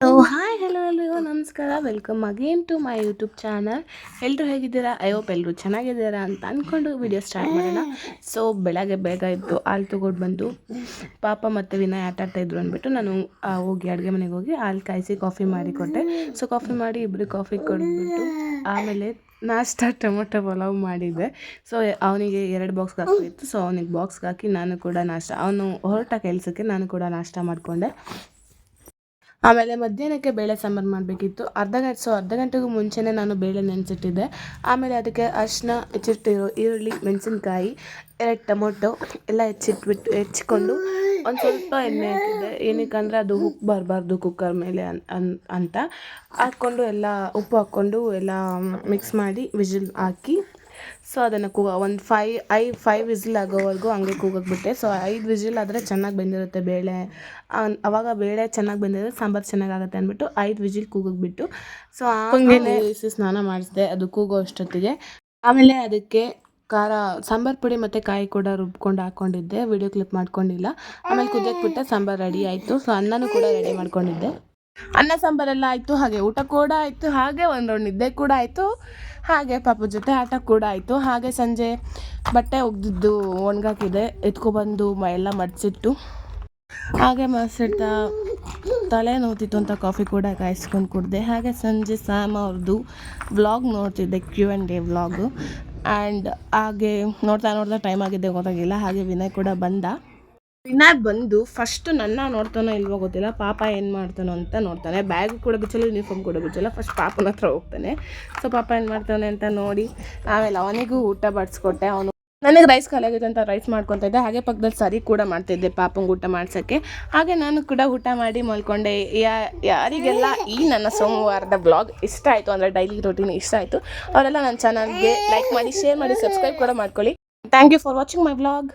Hi hello ಎಲ್ರಿಗೂ ನಮಸ್ಕಾರ, welcome again to my YouTube channel. ಎಲ್ಲರೂ ಹೇಗಿದ್ದೀರಾ? ಐ ಹೋಪ್ ಎಲ್ಲರೂ ಚೆನ್ನಾಗಿದ್ದೀರಾ ಅಂತ ಅಂದ್ಕೊಂಡು ವಿಡಿಯೋ ಸ್ಟಾರ್ಟ್ ಮಾಡೋಣ. ಸೊ ಬೆಳಗ್ಗೆ ಬೇಗ ಇದ್ದು ಹಾಲು ತೊಗೊಂಡು ಬಂದು ಪಾಪ ಮತ್ತು ವಿನಯ್ ಆಟ ಆಡ್ತಾಯಿದ್ರು ಅಂದ್ಬಿಟ್ಟು ನಾನು ಹೋಗಿ ಅಡುಗೆ ಮನೆಗೆ ಹೋಗಿ ಹಾಲು ಕಾಯಿಸಿ ಕಾಫಿ ಮಾಡಿ ಕೊಟ್ಟೆ. ಸೊ ಕಾಫಿ ಮಾಡಿ ಇಬ್ಬರಿಗೆ ಕಾಫಿ ಕೊಟ್ಬಿಟ್ಟು ಆಮೇಲೆ ನಾಷ್ಟ ಟೊಮೊಟೊ ಪಲಾವ್ ಮಾಡಿದ್ದೆ. ಸೊ ಅವನಿಗೆ 2 ಬಾಕ್ಸ್ಗೆ ಹಾಕಿತ್ತು. ಸೊ ಅವನಿಗೆ ಬಾಕ್ಸ್ಗೆ ಹಾಕಿ ನಾನು ಕೂಡ ನಾಷ್ಟ, ಅವನು ಹೊರಟ ಕೆಲಸಕ್ಕೆ ನಾನು ಕೂಡ ನಾಷ್ಟ ಮಾಡಿಕೊಂಡೆ. ಆಮೇಲೆ ಮಧ್ಯಾಹ್ನಕ್ಕೆ ಬೇಳೆ ಸಾಂಬಾರು ಮಾಡಬೇಕಿತ್ತು. ಅರ್ಧ ಗಂಟೆಗೂ ಮುಂಚೆನೇ ನಾನು ಬೇಳೆ ನೆನೆಸಿಟ್ಟಿದ್ದೆ. ಆಮೇಲೆ ಅದಕ್ಕೆ ಅರಿಶಿನ, ಹೆಚ್ಚಿಟ್ಟಿರೋ ಈರುಳ್ಳಿ, ಮೆಣಸಿನ್ಕಾಯಿ, 2 ಟೊಮೊಟೊ ಎಲ್ಲ ಹೆಚ್ಚಿಕೊಂಡು ಒಂದು ಸ್ವಲ್ಪ ಎಣ್ಣೆ ಹಾಕಿದ್ದೆ. ಏನಕ್ಕಂದರೆ ಅದು ಉಪ್ಪು ಬರಬಾರ್ದು ಕುಕ್ಕರ್ ಮೇಲೆ ಅಂತ ಹಾಕ್ಕೊಂಡು ಎಲ್ಲ ಉಪ್ಪು ಹಾಕ್ಕೊಂಡು ಎಲ್ಲ ಮಿಕ್ಸ್ ಮಾಡಿ ವಿಜಿಲ್ ಹಾಕಿ, ಸೊ ಅದನ್ನು ಒಂದು 5 ವಿಸಿಲ್ ಆಗೋವರೆಗೂ ಹಂಗೆ ಕೂಗಕ್ಕೆ ಬಿಟ್ಟೆ. ಸೊ 5 ವಿಸಿಲ್ ಆದರೆ ಚೆನ್ನಾಗಿ ಬೆಂದಿರುತ್ತೆ ಬೇಳೆ. ಆವಾಗ ಬೇಳೆ ಚೆನ್ನಾಗಿ ಬೆಂದಿದ್ರೆ ಸಾಂಬಾರು ಚೆನ್ನಾಗಾಗುತ್ತೆ ಅಂದ್ಬಿಟ್ಟು 5 ವಿಸಿಲ್ ಕೂಗಕ್ಕೆ ಬಿಟ್ಟು, ಸೊ ಆಮೇಲೆ ಸ್ನಾನ ಮಾಡಿಸಿದೆ ಅದು ಕೂಗೋ ಅಷ್ಟೊತ್ತಿಗೆ. ಆಮೇಲೆ ಅದಕ್ಕೆ ಖಾರ, ಸಾಂಬಾರು ಪುಡಿ ಮತ್ತು ಕಾಯಿ ಕೂಡ ರುಬ್ಕೊಂಡು ಹಾಕ್ಕೊಂಡಿದ್ದೆ, ವಿಡಿಯೋ ಕ್ಲಿಪ್ ಮಾಡ್ಕೊಂಡಿಲ್ಲ. ಆಮೇಲೆ ಕುದಿಯಕ್ಕೆ ಬಿಟ್ಟೆ, ಸಾಂಬಾರು ರೆಡಿ ಆಯಿತು. ಸೊ ಅನ್ನನೂ ಕೂಡ ರೆಡಿ ಮಾಡ್ಕೊಂಡಿದ್ದೆ. ಅನ್ನ ಸಾಂಬಾರೆಲ್ಲ ಆಯಿತು, ಹಾಗೆ ಊಟ ಕೂಡ ಆಯಿತು, ಹಾಗೆ ಒಂದು ರೌಂಡ್ ನಿದ್ದೆ ಕೂಡ ಆಯಿತು, ಹಾಗೆ ಪಾಪದ ಜೊತೆ ಆಟ ಕೂಡ ಆಯಿತು. ಹಾಗೆ ಸಂಜೆ ಬಟ್ಟೆ ಒಗೆದಿದ್ದು ಒಣಗಾಕಿದೆ, ಎತ್ಕೊಬಂದು ಎಲ್ಲ ಮಡಿಸಿಟ್ಟು ಹಾಗೆ ಮಡಿಸಿಡ್ತಾ ತಲೆ ನೋವ್ತಿತ್ತು ಅಂತ ಕಾಫಿ ಕೂಡ ಕಾಯಿಸ್ಕೊಂಡು ಕುಡಿದೆ. ಹಾಗೆ ಸಂಜೆ ಸ್ಯಾಮ್ ಅವ್ರದ್ದು ವ್ಲಾಗ್ ನೋಡ್ತಿದ್ದೆ, Q&A ವ್ಲಾಗು. ಆ್ಯಂಡ್ ಹಾಗೆ ನೋಡ್ತಾ ಟೈಮ್ ಆಗಿದ್ದೆ ಗೊತ್ತಾಗಿಲ್ಲ. ಹಾಗೆ ವಿನಯ್ ಕೂಡ ಬಂದು ಫಸ್ಟು ನನ್ನ ನೋಡ್ತಾನೋ ಇಲ್ವೋ ಗೊತ್ತಿಲ್ಲ, ಪಾಪ ಏನು ಮಾಡ್ತಾನೋ ಅಂತ ನೋಡ್ತಾನೆ. ಬ್ಯಾಗ್ ಕೂಡ ಬಿಚ್ಚಲ್ಲ, ಯೂನಿಫಾರ್ಮ್ ಕೂಡ ಬಿಚ್ಚಲ್ಲ, ಫಸ್ಟ್ ಪಾಪನ ಹತ್ರ ಹೋಗ್ತಾನೆ. ಸೊ ಪಾಪ ಏನು ಮಾಡ್ತಾನೆ ಅಂತ ನೋಡಿ ಆಮೇಲೆ ಅವನಿಗೂ ಊಟ ಬಡಿಸ್ಕೊಟ್ಟೆ. ಅವನು ನನಗೆ ರೈಸ್ ಖಾಲಿಯಾಗಿದೆ ಅಂತ ರೈಸ್ ಮಾಡ್ಕೊತಾ ಇದ್ದೆ. ಹಾಗೆ ಪಕ್ಕದಲ್ಲಿ ಸರಿ ಕೂಡ ಮಾಡ್ತಾಯಿದ್ದೆ ಪಾಪಂಗೆ ಊಟ ಮಾಡ್ಸೋಕ್ಕೆ. ಹಾಗೆ ನಾನು ಕೂಡ ಊಟ ಮಾಡಿ ಮಲ್ಕೊಂಡೆ. ಯಾರಿಗೆಲ್ಲ ಈ ನನ್ನ ಸೋಮವಾರದ ಬ್ಲಾಗ್ ಇಷ್ಟ ಆಯಿತು, ಅಂದರೆ ಡೈಲಿ ರೂಟೀನ್ ಇಷ್ಟ ಆಯಿತು, ಅವರೆಲ್ಲ ನನ್ನ ಚಾನಲ್ಗೆ ಲೈಕ್ ಮಾಡಿ, ಶೇರ್ ಮಾಡಿ, ಸಬ್ಸ್ಕ್ರೈಬ್ ಕೂಡ ಮಾಡ್ಕೊಳ್ಳಿ. Thank you for watching my blog.